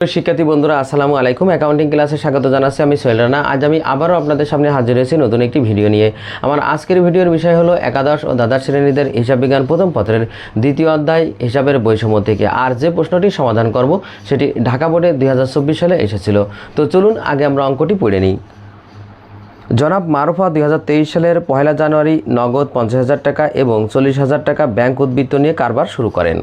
শিক্ষার্থী বন্ধুরা আসসালামু আলাইকুম। অ্যাকাউন্টিং ক্লাসে স্বাগত জানাচ্ছি। আমি সোহেল রানা। আজ আমি আবারও আপনাদের সামনে হাজির হয়েছি নতুন একটি ভিডিও নিয়ে। আমার আজকের ভিডিওর বিষয় হলো একাদশ ও দ্বাদশ শ্রেণীদের হিসাব বিজ্ঞান প্রথম পত্রের দ্বিতীয় অধ্যায় হিসাবের বৈষম্য থেকে। আর যে প্রশ্নটি সমাধান করব সেটি ঢাকা বোর্ডে 2024 সালে এসেছিল। তো চলুন আগে আমরা অঙ্কটি পড়ে নিই। জনাব মারুফা 2023 সালের 1 জানুয়ারি নগদ 50,000 টাকা এবং 40,000 টাকা ব্যাংক উদ্বৃত্ত নিয়ে কারবার শুরু করেন।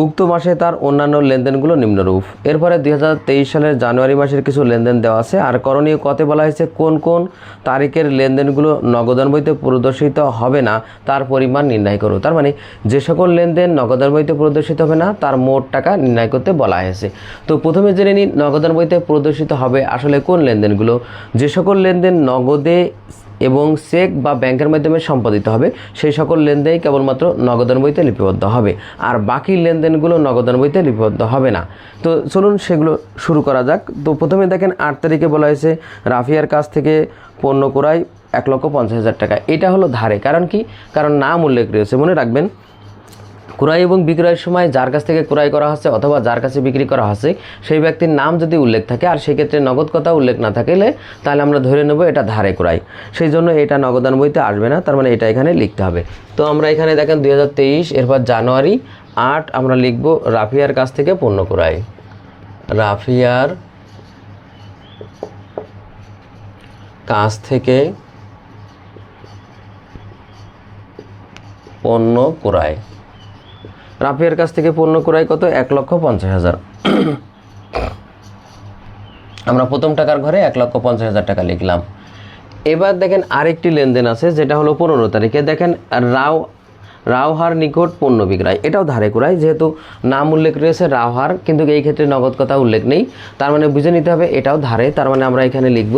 উক্ত মাসে তার অন্যান্য লেনদেনগুলো নিম্নরূপ। এরপরে 2023 সালের জানুয়ারি মাসের কিছু লেনদেন দেওয়া আছে। আর করণীয় কতে বলা হয়েছে কোন কোন তারিখের লেনদেনগুলো নগদান বইতে প্রদর্শিত হবে না তার পরিমাণ নির্ণয় করো। তার মানে যে সকল লেনদেন নগদান বইতে প্রদর্শিত হবে না তার মোট টাকা নির্ণয় করতে বলা হয়েছে। তো প্রথমে জেনে নিই নগদান বইতে প্রদর্শিত হবে আসলে কোন লেনদেনগুলো। যে সকল লেনদেন নগদে এবং চেক বা ব্যাংকের মাধ্যমে সম্পাদিত হবে সেই সকল লেনদেনই কেবলমাত্র নগদান বইতে লিপিবদ্ধ হবে, আর বাকি লেনদেনগুলো নগদান বইতে লিপিবদ্ধ হবে না। তো চলুন সেগুলো শুরু করা যাক। তো প্রথমে দেখেন 8 তারিখে বলা হয়েছে রাফিয়ার কাছ থেকে পণ্য ক্রয় 1,50,000 টাকা। এটা হলো ধারে, কারণ কি? কারণ নাম উল্লেখ রয়েছে। মনে রাখবেন ক্রয় এবং বিক্রয়ের সময় যার কাছ থেকে ক্রয় করা হচ্ছে অথবা যার কাছে বিক্রি করা হচ্ছে সেই ব্যক্তির নাম যদি উল্লেখ থাকে আর সেক্ষেত্রে নগদ কথা উল্লেখ না থাকলে তাহলে আমরা ধরে নেব এটা ধারে ক্রয়, সেই জন্য এটা নগদান বইতে আসবে না। তার মানে এটা এখানে লিখতে হবে। তো আমরা এখানে দেখেন 2023 এরপর জানুয়ারি 8 আমরা লিখব রাফিয়ার কাছ থেকে পণ্য ক্রয়। রাফিয়ার কাছ থেকে পণ্য ক্রয়। রাফিয়ার কাছ থেকে পণ্য ক্রয় কত? 1,50,000। আমরা প্রথম টাকার ঘরে 1,50,000 টাকা লিখলাম। এবার দেখেন আরেকটি লেনদেন আছে যেটা হলো 15 তারিখে। দেখেন রাওহার নিকট পণ্য বিক্রয়। এটাও ধারে ক্রয়, যেহেতু নাম উল্লেখ রয়েছে রাওহার, কিন্তু এই ক্ষেত্রে নগদ কথা উল্লেখ নেই। তার মানে বুঝে নিতে হবে এটাও ধারে। তার মানে আমরা এখানে লিখব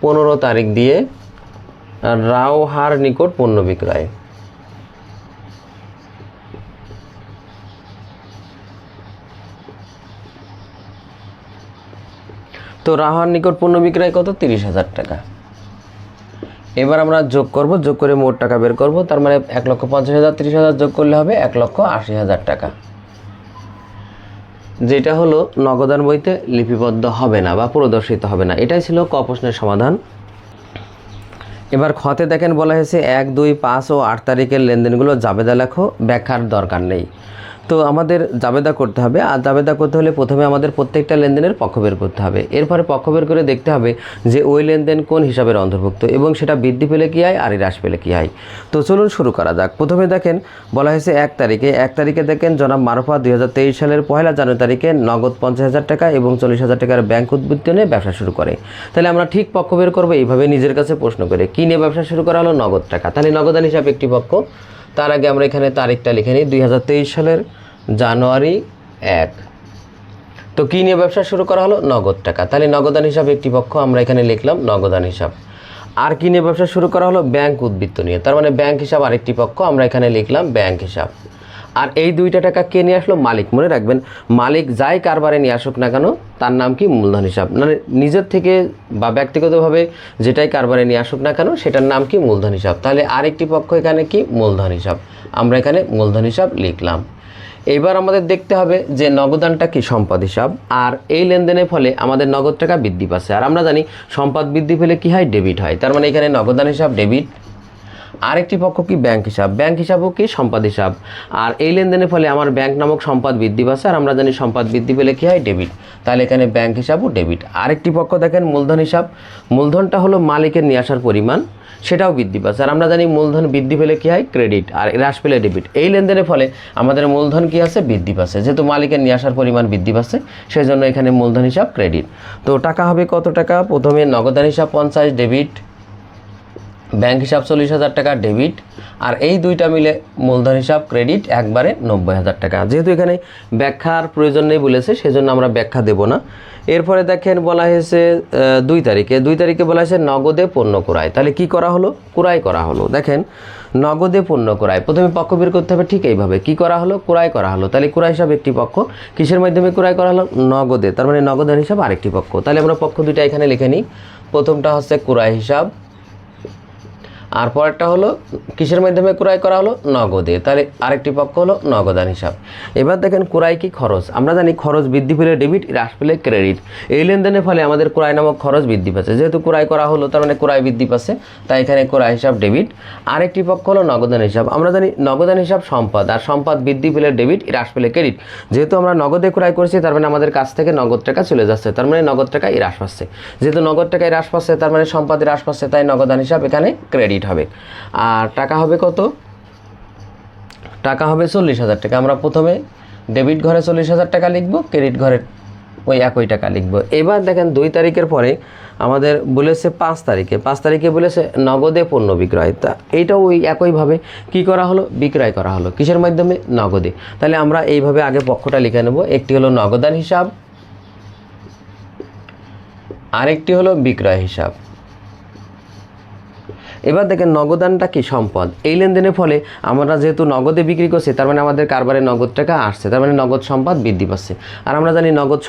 15 তারিখ দিয়ে রাওহার নিকট পণ্য বিক্রয়। তো রাওহার নিকট পণ্য বিক্রয় কত? 30,000 টাকা। এবার আমরা যোগ করব, যোগ করে মোট টাকা বের করব। তার মানে 1,50,000 30,000 যোগ করলে হবে 1,80,000 টাকা, যেটা হলো নগদান বইতে লিপিবদ্ধ হবে না বা প্রদর্শিত হবে না। এটাই ছিল ক প্রশ্নের সমাধান। এবার খতে দেখেন বলা হয়েছে 1, 2, 5 ও 8 তারিখের লেনদেনগুলো জাবেদা লেখো, ব্যাখ্যার দরকার নেই। তো আমাদের জাবেদা করতে হবে, আর জাবেদা করতে হলে প্রথমে আমাদের প্রত্যেকটা লেনদেনের পক্ষ বের করতে হবে। এরপরে পক্ষ বের করে দেখতে হবে যে ওই লেনদেন কোন হিসাবের অন্তর্ভুক্ত এবং সেটা বৃদ্ধি পেলে কী হয় আর হ্রাস পেলে কী হয়। তো চলুন শুরু করা যাক। প্রথমে দেখেন বলা হয়েছে 1 তারিখে দেখেন জনাব মারুফা 2023 সালের 1 জানুয়ারি তারিখে নগদ 50,000 টাকা এবং 40,000 টাকার ব্যাংক উদ্বৃত্ত নিয়ে ব্যবসা শুরু করে। তাহলে আমরা ঠিক পক্ষ বের করবো এইভাবে নিজের কাছে প্রশ্ন করে। কী নিয়ে ব্যবসা শুরু করা হলো? নগদ টাকা। তাহলে নগদান হিসাবে একটি পক্ষ। তার আগে আমরা এখানে তারিখটা লিখে নিই 2023 সালের জানুয়ারি 1। তো কী নিয়ে ব্যবসা শুরু করা হলো? নগদ টাকা। তাহলে নগদান হিসাবে একটি পক্ষ, আমরা এখানে লিখলাম নগদান হিসাব। আর কী নিয়ে ব্যবসা শুরু করা হলো? ব্যাংক উদ্বৃত্ত নিয়ে। তার মানে ব্যাংক হিসাব আরেকটি পক্ষ, আমরা এখানে লিখলাম ব্যাংক হিসাব। আর এই দুইটা টাকা কে নিয়ে আসলো? মালিক। মনে রাখবেন মালিক যাই কারবারে নিয়ে আসুক না কেন তার নাম কি? মূলধন হিসাব। মানে নিজের থেকে বা ব্যক্তিগতভাবে যেটাই কারবারে নিয়ে আসুক না কেন সেটার নাম কি? মূলধন হিসাব। তাহলে আরেকটি পক্ষ এখানে কি? মূলধন হিসাব। আমরা এখানে মূলধন হিসাব লিখলাম। এবার আমাদের দেখতে হবে যে নগদানটা কি? সম্পদ হিসাব। আর এই লেনদেনের ফলে আমাদের নগদ টাকা বৃদ্ধি পাচ্ছে। আর আমরা জানি সম্পদ বৃদ্ধি পেলে কি হয়? ডেবিট হয়। তার মানে এখানে নগদান হিসাব ডেবিট। আরেকটি পক্ষ কি? ব্যাংক হিসাব। ব্যাংক হিসাবও কি? সম্পদ হিসাব। আর এই লেনদেনের ফলে আমার ব্যাংক নামক সম্পদ বৃদ্ধি পাচ্ছে, আর আমরা জানি সম্পদ বৃদ্ধি পেলে কি হয়? ডেবিট। তাহলে এখানে ব্যাংক হিসাবও ডেবিট। আরেকটি পক্ষ দেখেন মূলধন হিসাব। মূলধনটা হলো মালিকের নিয়ে আসার পরিমাণ, সেটাও বৃদ্ধি পাচ্ছে। আর আমরা জানি মূলধন বৃদ্ধি পেলে কী হয়? ক্রেডিট। আর হ্রাস পেলে ডেবিট। এই লেনদেনের ফলে আমাদের মূলধন কী আছে? বৃদ্ধি পাচ্ছে। যেহেতু মালিকের নিয়ে আসার পরিমাণ বৃদ্ধি পাচ্ছে সেই জন্য এখানে মূলধন হিসাব ক্রেডিট। তো টাকা হবে কত টাকা? প্রথমে নগদান হিসাব 50 ডেবিট, ব্যাংক হিসাব 40,000 টাকা ডেবিট, আর এই দুইটা মিলে মূলধন হিসাব ক্রেডিট একবারে 90,000 টাকা। যেহেতু এখানে ব্যাখ্যার প্রয়োজন নেই বলেছে সেজন্য আমরা ব্যাখ্যা দেব না। এরপরে দেখেন বলা হয়েছে 2 তারিখে বলা হয়েছে নগদে পণ্য ক্রয়। তাহলে কি করা হলো? ক্রয় করা হলো। দেখেন নগদে পণ্য ক্রয়, প্রথমে পক্ষ বের করতে হবে ঠিক এইভাবে। কি করা হলো? ক্রয় করা হলো। তাহলে ক্রয় হিসাব একটি পক্ষ। কিসের মাধ্যমে ক্রয় করা হলো? নগদে। তার মানে নগদান হিসাব আরেকটি পক্ষ। তাহলে আমরা পক্ষ দুইটা এখানে লিখে নিই। প্রথমটা হচ্ছে ক্রয় হিসাব আর পরেরটা হলো কিসের মাধ্যমে ক্রয় করা হলো, নগদে। তাহলে আরেকটি পক্ষ হলো নগদান হিসাব। এবার দেখেন ক্রয় কি খরচ, আমরা জানি খরচ বৃদ্ধি পেলে ডেবিট, হ্রাস পেলে ক্রেডিট। এই লেনদেনের ফলে আমাদের ক্রয় নামক খরচ বৃদ্ধি পাচ্ছে, যেহেতু ক্রয় করা হলো তার মানে ক্রয় বৃদ্ধি পাচ্ছে, তাই এখানে ক্রয় হিসাব ডেবিট। আরেকটি পক্ষ হলো নগদান হিসাব। আমরা জানি নগদান হিসাব সম্পদ, আর সম্পদ বৃদ্ধি পেলে ডেবিট, হ্রাস পেলে ক্রেডিট। যেহেতু আমরা নগদে ক্রয় করছি তার মানে আমাদের কাছ থেকে নগদ টাকা চলে যাচ্ছে, তার মানে নগদ টাকা হ্রাস পাচ্ছে। যেহেতু নগদ টাকায় হ্রাস পাচ্ছে তার মানে সম্পদ হ্রাস পাচ্ছে, তাই নগদান হিসাব এখানে ক্রেডিট হবে। আর টাকা হবে কত, টাকা হবে 40,000 টাকা। আমরা প্রথমে ডেবিট ঘরে 40,000 টাকা লিখব, ক্রেডিট ঘরে ওই একই টাকা লিখব। এবার দেখেন 2 তারিখের পরে আমাদের বলেছে 5 তারিখে বলেছে নগদে পণ্য বিক্রয়। তা এইটাও ওই একইভাবে কি করা হলো, বিক্রয় করা হলো কিসের মাধ্যমে, নগদে। তাহলে আমরা এইভাবে আগে পক্ষটা লিখে নেব, একটি হলো নগদান হিসাব, আরেকটি হলো বিক্রয় হিসাব। এবার দেখেন নগদানটা কি, সম্পদ। এই লেনদেনের ফলে আমরা যেহেতু নগদে বিক্রি করছি তার মানে আমাদের কারবারে নগদ টাকা আসছে, তার মানে নগদ সম্পদ বৃদ্ধি পাচ্ছে। আর আমরা জানি নগদ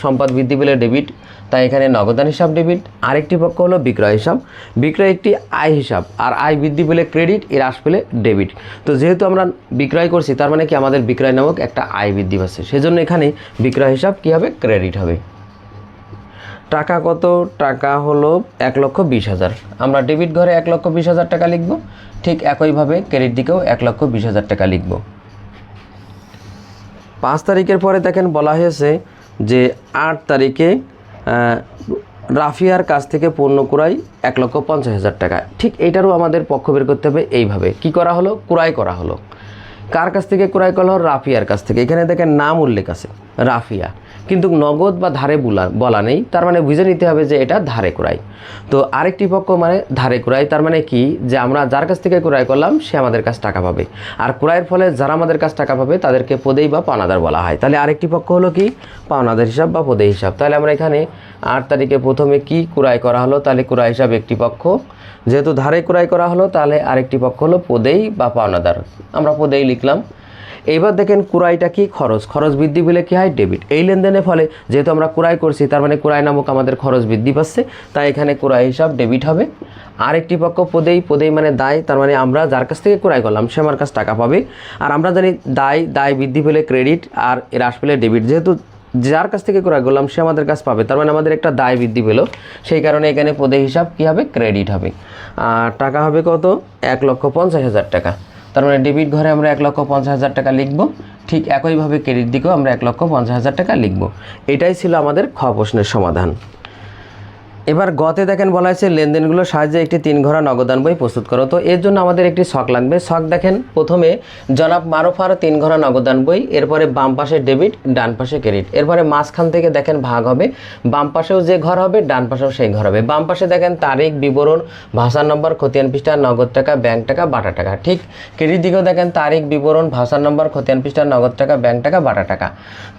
সম্পদ বৃদ্ধি পেলে ডেবিট, তাই এখানে নগদান হিসাব ডেবিট। আরেকটি পক্ষ হলো বিক্রয় হিসাব। বিক্রয় একটি আয় হিসাব, আর আয় বৃদ্ধি পেলে ক্রেডিট, হ্রাস পেলে ডেবিট। তো যেহেতু আমরা বিক্রয় করছি তার মানে কি আমাদের বিক্রয় নামক একটা আয় বৃদ্ধি পাচ্ছে, সেজন্য এখানে বিক্রয় হিসাব কী হবে, ক্রেডিট হবে। টাকা কত, টাকা হলো 1,20,000। আমরা ডেবিট ঘরে 1,20,000 টাকা লিখব, ঠিক একইভাবে ক্রেডিট দিকেও 1,20,000 টাকা লিখব। 5 তারিখের পরে দেখেন বলা হয়েছে যে 8 তারিখে রাফিয়ার কাছ থেকে পণ্য ক্রয় 1,50,000 টাকা। ঠিক এইটারও আমাদের পক্ষ বের করতে হবে। এইভাবে কি করা হলো, ক্রয় করা হলো। কার কাছ থেকে ক্রয় করা হলো, রাফিয়ার কাছ থেকে। এখানে দেখেন নাম উল্লেখ আছে রাফিয়া, কিন্তু নগদ বা ধারে বলা নেই, তার মানে বুঝে নিতে হবে যে এটা ধারে ক্রয়। তো আরেকটি পক্ষ মানে ধারে ক্রয়, তার মানে কি যে আমরা যার কাছ থেকে ক্রয় করলাম সে আমাদের কাছ টাকা পাবে, আর ক্রয়ের ফলে যারা আমাদের কাছ টাকা পাবে তাদেরকে পদেই বা পাওনাদার বলা হয়। তাহলে আরেকটি পক্ষ হলো কি, পাওনাদার হিসাব বা পদেই হিসাব। তাহলে আমরা এখানে 8 তারিখে প্রথমে কি ক্রয় করা হলো, তাহলে ক্রয় হিসাব একটি পক্ষ, যেহেতু ধারে ক্রয় করা হলো তাহলে আরেকটি পক্ষ হলো পদেই বা পাওনাদার, আমরা পদেই লিখলাম। এইবার দেখেন ক্রয়টা কি, খরচ বৃদ্ধি পেলে কি হয়, ডেবিট। এই লেনদেনের ফলে যেহেতু আমরা ক্রয় করছি তার মানে ক্রয় নামক আমাদের খরচ বৃদ্ধি পাচ্ছে, তাই এখানে ক্রয় হিসাব ডেবিট হবে। আরেকটি পক্ষ পদেই মানে দায়, তার মানে আমরা যার কাছ থেকে ক্রয় করলাম সে আমার কাছ টাকা পাবে। আর আমরা জানি দায় বৃদ্ধি পেলে ক্রেডিট, আর হ্রাস পেলে ডেবিট। যেহেতু যার কাছ থেকে ক্রয় করলাম সে আমাদের কাছ পাবে, তার মানে আমাদের একটা দায় বৃদ্ধি পেল, সেই কারণে এখানে পদেই হিসাব কী হবে, ক্রেডিট হবে। আর টাকা হবে কত, 1,50,000 টাকা। তার মানে ডেবিট ঘরে আমরা 1,50,000 টাকা লিখব, ঠিক একইভাবে ক্রেডিট দিকেও আমরা 1,50,000 টাকা লিখব। এটাই ছিল আমাদের খ প্রশ্নের সমাধান। এবার গতে দেখেন বলা হয়েছে লেনদেনগুলোর সাহায্যে একটি 3 ঘোড়া নগদান বই প্রস্তুত করো। তো এর জন্য আমাদের একটি ছক লাগবে। ছক দেখেন, প্রথমে জনাব মারুফার 3 ঘোড়া নগদান বই, এরপরে বাম পাশে ডেবিট, ডান পাশে ক্রেডিট। এরপরে মাঝখান থেকে দেখেন ভাগ হবে, বাম পাশেও যে ঘর হবে ডান পাশেও সেই ঘর হবে। বাম পাশে দেখেন তারিখ, বিবরণ, ভাষার নম্বর, খতিয়ান পৃষ্ঠা, নগদ টাকা, ব্যাংক টাকা, বাটা টাকা। ঠিক ক্রেডিট দিকেও দেখেন তারিখ, বিবরণ, ভাষার নম্বর, খতিয়ান পৃষ্ঠা, নগদ টাকা, ব্যাংক টাকা, বাটা টাকা।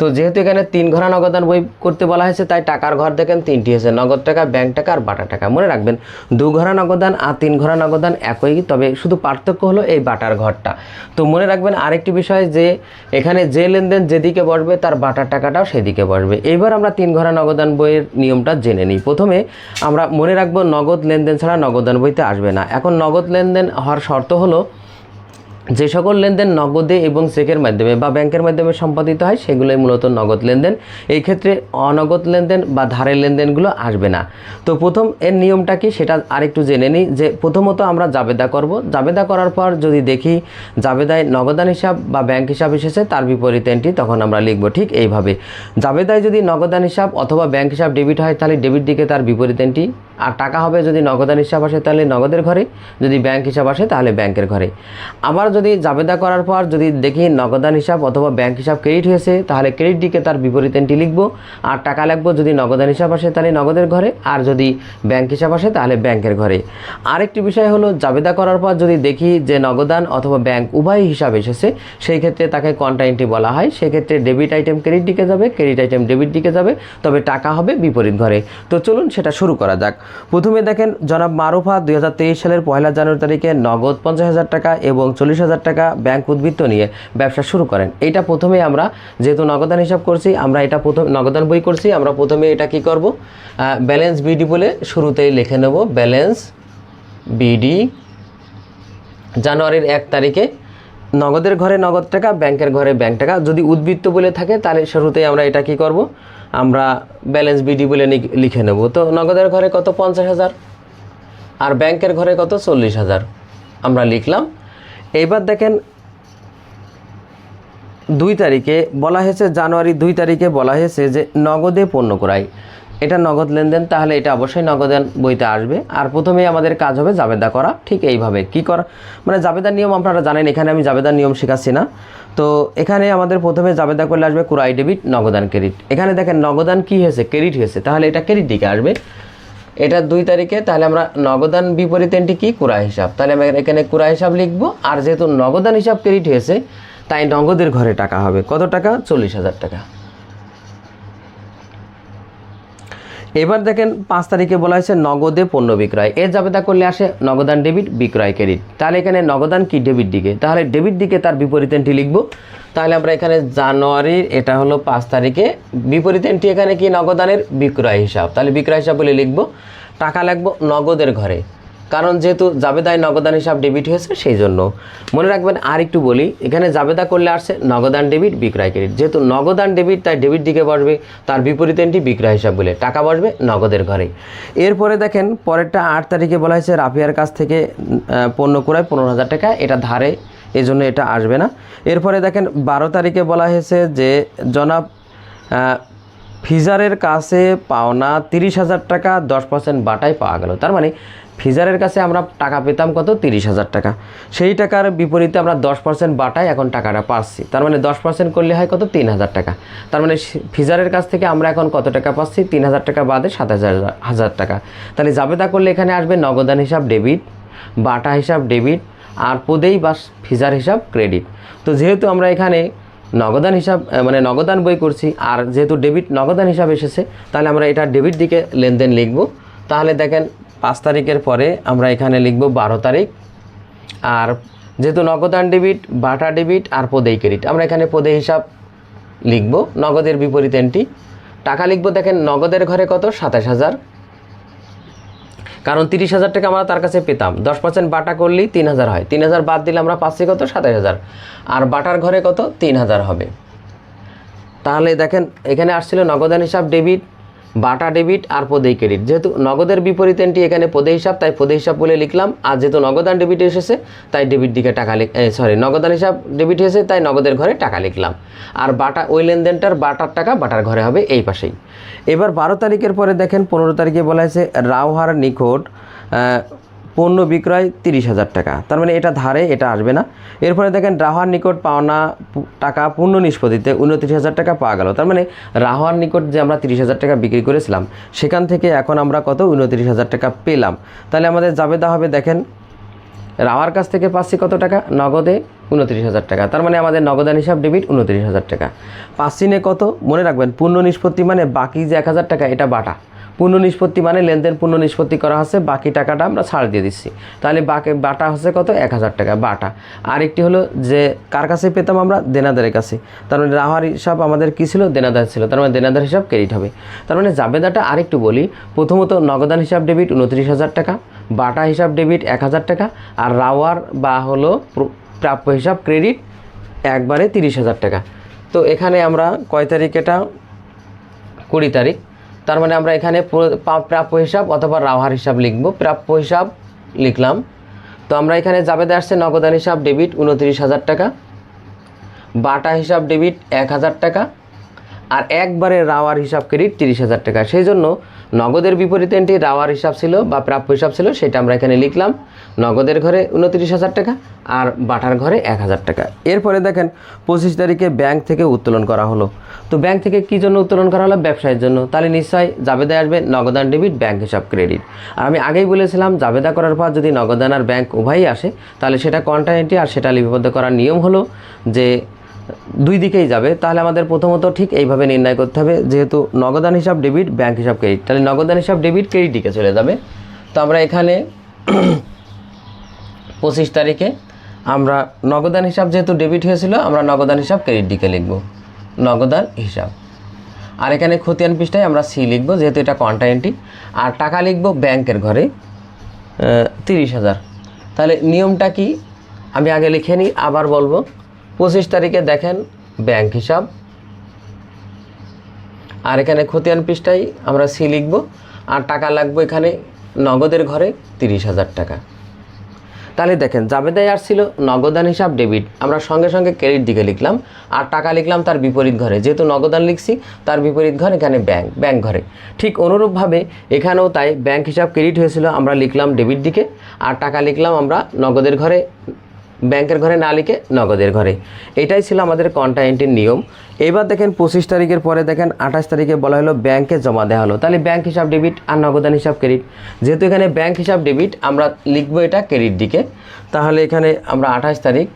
তো যেহেতু এখানে 3 ঘোড়া নগদান বই করতে বলা হয়েছে তাই টাকার ঘর দেখেন 3টি আছে, নগদ টাকা, ব্যাংক টাকা আর বাটা টাকা। মনে রাখবেন 2 ঘোড়া নগদান আর 3 ঘোড়া নগদান একই, তবে শুধু পার্থক্য হলো এই বাটার ঘরটা। তো মনে রাখবেন আরেকটি বিষয় যে এখানে যে লেনদেন যেদিকে বসবে তার বাটার টাকাটাও সেদিকে বসবে। এবার আমরা 3 ঘোড়া নগদান বইয়ের নিয়মটা জেনে নিই। প্রথমে আমরা মনে রাখবো নগদ লেনদেন ছাড়া নগদান বইতে আসবে না। এখন নগদ লেনদেন হওয়ার শর্ত হলো যে সকল লেনদেন নগদে এবং চেকের মাধ্যমে বা ব্যাংকের মাধ্যমে সম্পাদিত হয় সেগুলোই মূলত নগদ লেনদেন। এই ক্ষেত্রে অনগদ লেনদেন বা ধারের লেনদেনগুলো আসবে না। তো প্রথম এর নিয়মটা কি সেটা আরেকটু জেনে নিই। যে প্রথমত আমরা জাবেদা করব, জাবেদা করার পর যদি দেখি জাবেদায় নগদান হিসাব বা ব্যাংক হিসাব এসেছে তার বিপরীত এন্ট্রি তখন আমরা লিখব ঠিক এইভাবে। জাবেদায় যদি নগদান হিসাব অথবা ব্যাংক হিসাব ডেবিট হয় তাহলে ডেবিট দিকে তার বিপরীত এন্ট্রি, আর টাকা হবে যদি নগদান হিসাব আসে তাহলে নগদের ঘরে, যদি ব্যাংক হিসাব আসে তাহলে ব্যাংকের ঘরে। আবার যদি জাবেদা করার পর যদি দেখি নগদান হিসাব অথবা ব্যাংক হিসাব ক্রেডিট হয়েছে তাহলে ক্রেডিট দিকে তার বিপরীত এন্ট্রি লিখবো, আর টাকা লিখবো যদি নগদান হিসাব আসে তাহলে নগদের ঘরে, আর যদি ব্যাংক হিসাব আসে তাহলে ব্যাংকের ঘরে। আরেকটি বিষয় হলো জাবেদা করার পর যদি দেখি যে নগদান অথবা ব্যাংক উভয় হিসাব এসেছে সেই ক্ষেত্রে তাকে কন্ট্রা এন্ট্রি বলা হয়। সেক্ষেত্রে ডেবিট আইটেম ক্রেডিট দিকে যাবে, ক্রেডিট আইটেম ডেবিট দিকে যাবে, তবে টাকা হবে বিপরীত ঘরে। তো চলুন সেটা শুরু করা যাক। প্রথমে দেখেন জনাব মারুফা 2023 সালের 1 জানুয়ারি তারিখে নগদ 50,000 টাকা এবং 40,000 টাকা ব্যাংক উদ্বৃত্ত নিয়ে ব্যবসা শুরু করেন। এইটা প্রথমে আমরা যেহেতু নগদান হিসাব করছি, আমরা এটা প্রথম নগদান বই করছি, আমরা প্রথমে এটা কি করব, ব্যালেন্স বিডি বলে শুরুতেই লিখে নেব ব্যালেন্স বিডি জানুয়ারির 1 তারিখে নগদের ঘরে নগদ টাকা, ব্যাংকের ঘরে ব্যাংক টাকা। যদি উদ্বৃত্ত বলে থাকে তাহলে শুরুতেই আমরা এটা কি করব, আমরা ব্যালেন্স বিডি বলে লিখে নেব। তো নগদের ঘরে কত 50,000 আর ব্যাংকের ঘরে কত 40,000 আমরা লিখলাম। এইবার দেখেন 2 তারিখে বলা হয়েছে, জানুয়ারি 2 তারিখে বলা হয়েছে যে নগদে পণ্য ক্রয়, এটা নগদ লেনদেন, তাহলে এটা অবশ্যই নগদান বইতে আসবে। আর প্রথমেই আমাদের কাজ হবে জাবেদা করা। ঠিক এইভাবে কি করা, মানে জাবেদার নিয়ম আপনারা জানেন, এখানে আমি জাবেদার নিয়ম শেখাচ্ছি না। তো এখানে আমাদের প্রথমে জাবেদা করলে আসবে ক্রয় ডেবিট, নগদান ক্রেডিট। এখানে দেখেন নগদান কি হয়েছে, ক্রেডিট হয়েছে, তাহলে এটা ক্রেডিট দিকে আসবে। এটা 2 তারিখে, তাহলে আমরা নগদান বিপরীত এন্ট্রি কি ক্রয় হিসাব, তাহলে আমরা এখানে ক্রয় হিসাব লিখবো। আর যেহেতু নগদান হিসাব ক্রেডিট হয়েছে তাই নগদের ঘরে টাকা হবে কত টাকা, 40,000 টাকা। এবার দেখেন 5 তারিখে বলা হয়েছে নগদে পণ্য বিক্রয়, এর জাবেদা করলে আসে নগদান ডেবিট, বিক্রয় ক্রেডিট। তাহলে এখানে নগদান কি ডেবিট দিকে, তাহলে ডেবিট দিকে তার বিপরীত এন্ট্রি লিখবো। তাহলে আমরা এখানে জানুয়ারির এটা হলো 5 তারিখে বিপরীত এন্ট্রি এখানে কি নগদানের বিক্রয় হিসাব, তাহলে বিক্রয় হিসাব বলে লিখবো। টাকা লাগবো নগদের ঘরে, কারণ যেহেতু জাবেদায় নগদান হিসাব ডেবিট হয়েছে সেই জন্য। মনে রাখবেন, আর একটু বলি, এখানে জাবেদা করলে আসছে নগদান ডেবিট, বিক্রয় ক্রেডিট। যেহেতু নগদান ডেবিট তাই ডেবিট দিকে বসবে, তার বিপরীত এন্ট্রি বিক্রয় হিসাব বলে টাকা বসবে নগদের ঘরে। এরপরে দেখেন পরেরটা 8 তারিখে বলা হয়েছে রাফিয়ার কাছ থেকে পণ্য ক্রয় 15,000 টাকা, এটা ধারে, এই জন্য এটা আসবে না। এরপরে দেখেন 12 তারিখে বলা হয়েছে যে জনাব ফিজারের কাছে পাওনা 30,000 টাকা 10% বাটায় পাওয়া গেল। তার মানে ফিজারের কাছে আমরা টাকা পেতাম কত, 30,000 টাকা, সেই টাকার বিপরীতে আমরা 10% বাটায় এখন টাকাটা পাচ্ছি। তার মানে 10% করলে হয় কত, 3,000 টাকা। তার মানে ফিজারের কাছ থেকে আমরা এখন কত টাকা পাচ্ছি, 3,000 টাকা বাদে 27,000 টাকা। তাহলে জাবেদা করলে এখানে আসবে নগদান হিসাব ডেবিট, বাটা হিসাব ডেবিট, আর পদেই বা ফিজার হিসাব ক্রেডিট। তো যেহেতু আমরা এখানে নগদান হিসাব মানে নগদান বই করছি, আর যেহেতু ডেবিট নগদান হিসাব এসেছে, তাহলে আমরা এটা ডেবিট দিকে লেনদেন লিখব। তাহলে দেখেন 5 তারিখের পরে আমরা এখানে লিখব 12 তারিখ। আর যেহেতু নগদান ডেবিট, বাটা ডেবিট আর পদেই ক্রেডিট, আমরা এখানে পদে হিসাব লিখব, নগদের বিপরীত এন্ট্রি। টাকা লিখব, দেখেন নগদের ঘরে কত 27,000, কারণ 30,000 টাকা আমরা তার কাছে পেতাম, 10% বাটা করলেই 3,000 হয়, 3,000 বাদ দিলে আমরা পাচ্ছি কত, 27,000। আর বাটার ঘরে কত, 3,000 হবে। তাহলে দেখেন এখানে আসছিল নগদান হিসাব ডেবিট, বাটা ডেবিট আর পদেই ক্রেডিট। যেহেতু নগদের বিপরীত এন্ট্রি এখানে পদে হিসাব, তাই পদে হিসাব বলে লিখলাম। আর যেহেতু নগদান ডেবিট এসেছে তাই ডেবিট দিকে টাকা নগদান হিসাব ডেবিট হয়েছে তাই নগদের ঘরে টাকা লিখলাম। আর বাটা ওই লেনদেনটার বাটার টাকা বাটার ঘরে হবে এই পাশেই। এবার 12 তারিখের পরে দেখেন 15 তারিখে বলা হয়েছে রাওহার নিকট পণ্য বিক্রয় 30,000 টাকা, তার মানে এটা ধারে, এটা আসবে না। এরপরে দেখেন রাওহার নিকট পাওনা টাকা পূর্ণ নিষ্পত্তিতে 29,000 টাকা পাওয়া গেল। তার মানে রাওহার নিকট যে আমরা 30,000 টাকা বিক্রি করেছিলাম সেখান থেকে এখন আমরা কত, 29,000 টাকা পেলাম। তাহলে আমাদের জাবেদা হবে, দেখেন রাওয়ার কাছ থেকে পাচ্ছি কত টাকা, নগদে 29,000 টাকা। তার মানে আমাদের নগদান হিসাব ডেবিট 29,000 টাকা। পাচ্ছিনে কত, মনে রাখবেন পূর্ণ নিষ্পত্তি মানে বাকি যে 1,000 টাকা এটা বাটা, পূর্ণ নিষ্পত্তি মানে লেনদেন পূর্ণ নিষ্পত্তি করা হচ্ছে, বাকি টাকাটা আমরা ছাড় দিয়ে দিচ্ছি। তাহলে বাটা হচ্ছে কত, 1,000 টাকা বাটা। আরেকটি হলো যে কার কাছে পেতাম আমরা, দেনাদারের কাছে। তার মানে রাওয়ার হিসাব আমাদের কী ছিল, দেনাদার ছিল, তার মানে দেনাদার হিসাব ক্রেডিট হবে। তার মানে জাবেদাটা আরেকটু বলি, প্রথমত নগদান হিসাব ডেবিট 29,000 টাকা, বাটা হিসাব ডেবিট 1,000 টাকা, আর রাওয়ার বা হলো প্রাপ্য হিসাব ক্রেডিট একবারে 30,000 টাকা। তো এখানে আমরা কয় তারিখ, এটা 20 তারিখ। তার মানে আমরা এখানে প্রাপ্য হিসাব অথবা রাওহার হিসাব লিখব। প্রাপ্য হিসাব লিখলাম। তো আমরা এখানে জাবেদা আসছে নগদান হিসাব ডেবিট 29,000 টাকা, বাটা হিসাব ডেবিট 1,000 টাকা, আর একবারে রাওয়ার হিসাব ক্রেডিট 30,000 টাকা। সেই জন্য নগদের বিপরীতে এন্ট্রি রাওয়ার হিসাব ছিল বা প্রাপ্য হিসাব ছিল, সেটা আমরা এখানে লিখলাম। নগদের ঘরে 29,000 টাকা আর বাটার ঘরে 1,000 টাকা। এরপরে দেখেন 25 তারিখে ব্যাংক থেকে উত্তোলন করা হলো। তো ব্যাংক থেকে কী জন্য উত্তোলন করা হলো, ব্যবসায়ের জন্য। তাহলে নিশ্চয়ই জাবেদায় আসবে নগদান ডেবিট, ব্যাংক হিসাব ক্রেডিট। আর আমি আগেই বলেছিলাম জাবেদা করার পর যদি নগদান আর ব্যাংক উভয়ই আসে তাহলে সেটা কন্টিনিউটি, আর সেটা লিপিবদ্ধ করার নিয়ম হলো যে 2 দিকেই যাবে। তাহলে আমাদের প্রথমত ঠিক এইভাবে নির্ণয় করতে হবে, যেহেতু নগদান হিসাব ডেবিট, ব্যাংক হিসাব ক্রেডিট, তাহলে নগদান হিসাব ডেবিট ক্রেডিট দিকে চলে যাবে। তো আমরা এখানে 25 তারিখে আমরা নগদান হিসাব যেহেতু ডেবিট হয়েছিল, আমরা নগদান হিসাব ক্রেডিট দিকে লিখব, নগদান হিসাব। আর এখানে খতিয়ান পৃষ্ঠায় আমরা সি লিখব, যেহেতু এটা কন্টিনিউটি। আর টাকা লিখব ব্যাংকের ঘরে 30,000। তাহলে নিয়মটা কি, আমি আগে লিখে নিই, আবার বলবো। 25 তারিখে দেখেন ব্যাংক হিসাব, আর এখানে খতিয়ান পৃষ্ঠায় আমরা সি লিখব, আর টাকা লাগবে এখানে নগদের ঘরে 30,000 টাকা। তাহলে দেখেন জাবেদায় আসছিল নগদান হিসাব ডেবিট, আমরা সঙ্গে সঙ্গে ক্রেডিট দিকে লিখলাম, আর টাকা লিখলাম তার বিপরীত ঘরে, যেহেতু নগদান লিখছি তার বিপরীত ঘর এখানে ব্যাংক ঘরে। ঠিক অনুরূপভাবে এখানেও তাই ব্যাংক হিসাব ক্রেডিট হয়েছিল, আমরা লিখলাম ডেবিট দিকে, আর টাকা লিখলাম আমরা নগদের ঘরে, ব্যাংকের ঘরে না লিখে নগদের ঘরে। এটাই ছিল আমাদের কন্ট্রাএন্ট্রির নিয়ম। এবার দেখেন 25 তারিখের পরে দেখেন 28 তারিখে বলা হলো ব্যাংকে জমা দেওয়া হলো, তাহলে ব্যাংক হিসাব ডেবিট আর নগদান হিসাব ক্রেডিট। যেহেতু এখানে ব্যাংক হিসাব ডেবিট, আমরা লিখবো এটা ক্রেডিট দিকে, তাহলে এখানে আমরা 28 তারিখ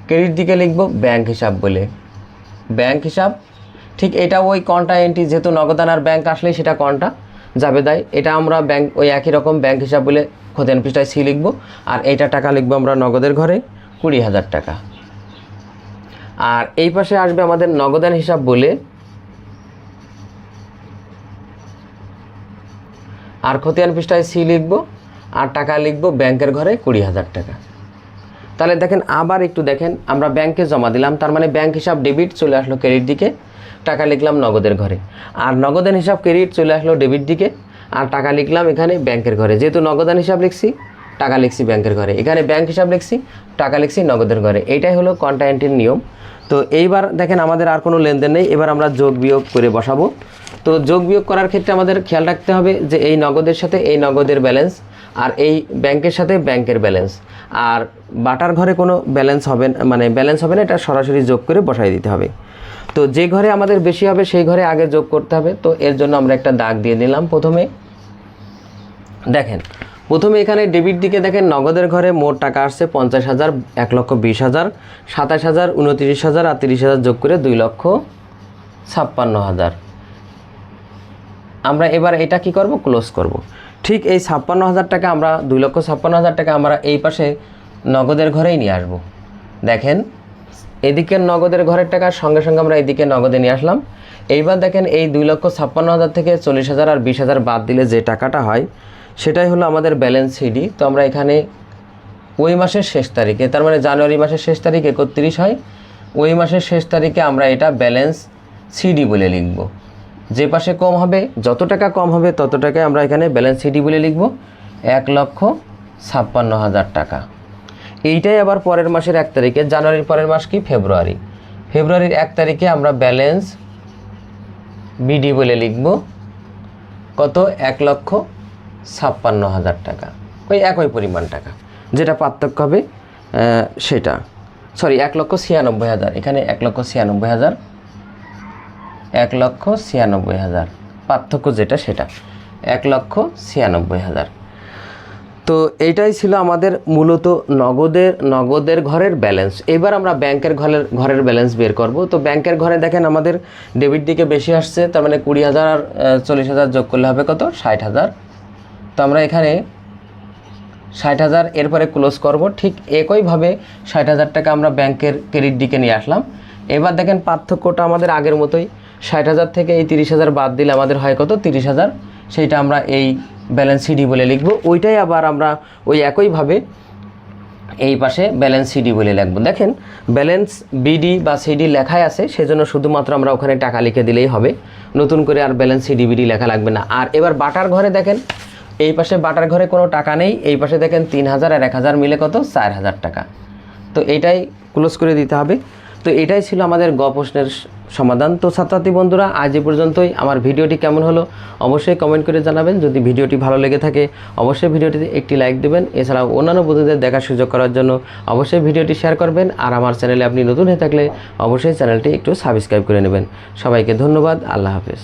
ক্রেডিট দিকে লিখব ব্যাংক হিসাব বলে, ব্যাংক হিসাব। ঠিক এটা ওই কন্ট্রাএন্ট্রি, যেহেতু নগদান আর ব্যাংক আসলেই সেটা কন্ট্রা জাবেদায়, এটা আমরা ব্যাংক ওই একই রকম ব্যাংক হিসাব বলে খতিয়ান পৃষ্ঠায় সি লিখব, আর এইটা টাকা লিখবো আমরা নগদের ঘরে 20,000 টাকা। আর এই পাশে আসবে আমাদের নগদান হিসাব বলে, আর খতিয়ান পৃষ্ঠায় সি লিখব, আর টাকা লিখব ব্যাংকের ঘরে 20,000 টাকা। তাহলে দেখেন আবার একটু দেখেন, আমরা ব্যাংকে জমা দিলাম, তার মানে ব্যাংক হিসাব ডেবিট চলে আসলো ক্রেডিট দিকে, টাকা লিখলাম নগদের ঘরে, আর নগদান হিসাব ক্রেডিট চলে আসলো ডেবিট দিকে, আর টাকা লিখলাম এখানে ব্যাংকের ঘরে। যেহেতু নগদান হিসাব লিখছি টাকা লিখছি ব্যাংকের ঘরে, এখানে ব্যাংক হিসাব লিখছি টাকা লিখছি নগদের ঘরে। এইটাই হলো কন্ট্রাএন্ট্রির নিয়ম। তো এইবার দেখেন আমাদের আর কোনো লেনদেন নেই, এবার আমরা যোগ বিয়োগ করে বসাবো। তো যোগ বিয়োগ করার ক্ষেত্রে আমাদের খেয়াল রাখতে হবে যে এই নগদের সাথে এই নগদের ব্যালেন্স, আর এই ব্যাংকের সাথে ব্যাংকের ব্যালেন্স, আর বাটার ঘরে কোনো ব্যালেন্স হবে না, মানে ব্যালেন্স হবে না, এটা সরাসরি যোগ করে বসাই দিতে হবে। তো যে ঘরে আমাদের বেশি হবে সেই ঘরে আগে যোগ করতে হবে। তো এর জন্য আমরা একটা দাগ দিয়ে দিলাম। প্রথমে দেখেন, প্রথমে এখানে ডেবিট দিকে দেখেন নগদের ঘরে মোট টাকা আসছে 50,000, 1,20,000, 27,000, 29,000 আর 30,000 যোগ করে 2,56,000। আমরা এবার এটা কি করব, ক্লোজ করব। ঠিক এই 56,000 টাকা আমরা 2,56,000 টাকা আমরা এই পাশে নগদের ঘরেই নিয়ে আসব। দেখেন এদিকের নগদের ঘরের টাকার সঙ্গে সঙ্গে আমরা এইদিকে নগদে নিয়ে আসলাম। এইবার দেখেন এই 2,56,000 থেকে 40,000 আর 20,000 বাদ দিলে যে টাকাটা হয় সেটাই হলো আমাদের ব্যালেন্স সিডি। তো আমরা এখানে ওই মাসের শেষ তারিখে, তার মানে জানুয়ারি মাসের শেষ তারিখ 31 হয়, ওই মাসের শেষ তারিখে আমরা এটা ব্যালেন্স সিডি বলে লিখব। যে পাশে কম হবে, যত টাকা কম হবে তত টাকায় আমরা এখানে ব্যালেন্স সিডি বলে লিখব 1,56,000 টাকা। এইটাই আবার পরের মাসের 1 তারিখে, জানুয়ারির পরের মাস কি, ফেব্রুয়ারি, ফেব্রুয়ারির 1 তারিখে আমরা ব্যালেন্স বিডি বলে লিখব কত, 1,56,000 টাকা, ওই একই পরিমাণ টাকা, যেটা পার্থক্য হবে সেটা, সরি 1,96,000, এখানে 1,96,000, 1,96,000 পার্থক্য যেটা সেটা 1,96,000। তো এইটাই ছিল আমাদের মূলত নগদের ঘরের ব্যালেন্স। এবার আমরা ব্যাংকের ঘরের ব্যালেন্স বের করব। তো ব্যাংকের ঘরে দেখেন আমাদের ডেবিট দিকে বেশি আসছে, তার মানে 20,000 আর 40,000 যোগ করলে হবে কত, 60,000। তো আমরা এখানে 60,000 এরপরে ক্লোজ করব। ঠিক একইভাবে 60,000 টাকা আমরা ব্যাংকের ক্রেডিট দিকে নিয়ে আসলাম। এবার দেখেন পার্থক্যটা আমাদের আগের মতোই, 60,000 থেকে এই 30,000 বাদ দিলে আমাদের হয় কত, 30,000, সেইটা আমরা এই ব্যালেন্স সিডি বলে লিখব। ওইটাই আবার আমরা ওই একইভাবে এই পাশে ব্যালেন্স সিডি বলে লিখব। দেখেন ব্যালেন্স বিডি বা সিডি লেখাই আছে, সেজন্য শুধুমাত্র আমরা ওখানে টাকা লিখে দিলেই হবে, নতুন করে আর ব্যালেন্স সিডি বিডি লেখা লাগবে না। আর এবার বাটার ঘরে দেখেন, এই পাশে বাটার ঘরে কোনো টাকা নেই, এই পাশে দেখেন 3,000 আর 1,000 মিলে কত, 4,000 টাকা। তো এইটাই ক্লোজ করে দিতে হবে। তো এটাই ছিল আমাদের গ প্রশ্নের সমাধান। তো ছাত্রছাত্রী বন্ধুরা, আজ এ পর্যন্তই। আমার ভিডিওটি কেমন হলো অবশ্যই কমেন্ট করে জানাবেন। যদি ভিডিওটি ভালো লেগে থাকে অবশ্যই ভিডিওটিতে একটি লাইক দেবেন। এছাড়াও অন্যান্য বন্ধুদের দেখার সুযোগ করার জন্য অবশ্যই ভিডিওটি শেয়ার করবেন। আর আমার চ্যানেলে আপনি নতুন হয়ে থাকলে অবশ্যই চ্যানেলটি একটু সাবস্ক্রাইব করে নেবেন। সবাইকে ধন্যবাদ। আল্লাহ হাফেজ।